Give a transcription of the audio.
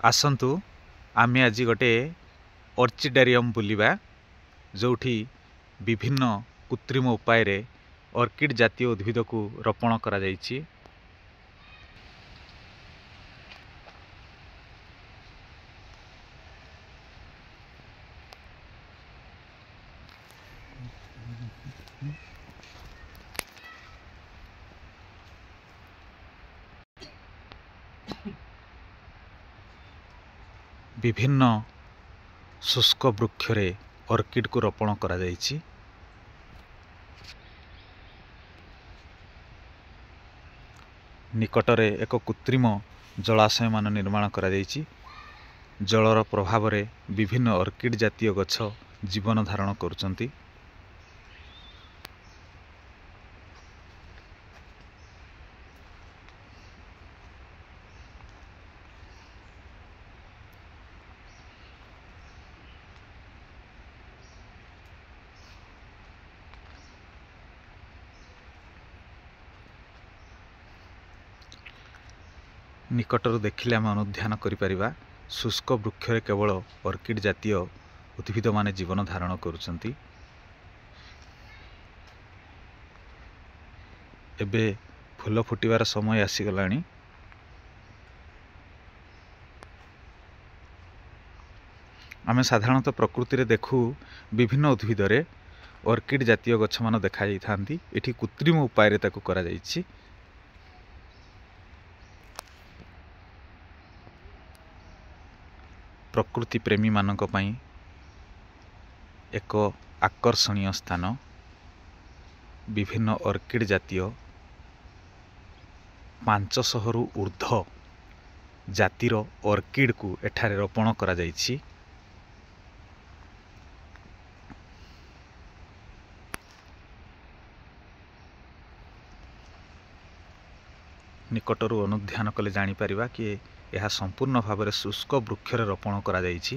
आसतु आमे आज गोटे अर्चिडारियम बुलिबा जोठी विभिन्न कृत्रिम उपाय रे ऑर्किड जातीय उद्भिद को रोपण करा जायछि। विभिन्न शुष्क वृक्ष रे ऑर्किड को रोपण करा जायछि। निकटरे एक कृत्रिम जलाशय मान निर्माण करा जायछि। जलर प्रभाव रे विभिन्न ऑर्किड जातीय गछ जीवन धारण करुचंती। निकटर देखिले आम अनुध्यान करिपरिबा शुष्क वृक्ष रे केवल ऑर्किड जातीय उद्भिद माने जीवन धारण करुचंती। एबे फूल फुटिबार समय आसीगलानी। आमे साधारणतः प्रकृति रे देखू विभिन्न उद्भिद रे ऑर्किड जातीय गछ मान देखा जाई थांती। एठी कृत्रिम उपाय रे ताकू करा जायछि। प्रकृति प्रेमी मानक पई एक आकर्षणीय स्थान। विभिन्न ऑर्किड जातीय 500 रु ऊर्ध्व जातिर ऑर्किड को एठारे रोपण करा जायछि। निकटरू अनुध्यान कले जानी परिबा कि यह संपूर्ण भाव में शुष्क वृक्ष रे रोपण करा जायछि।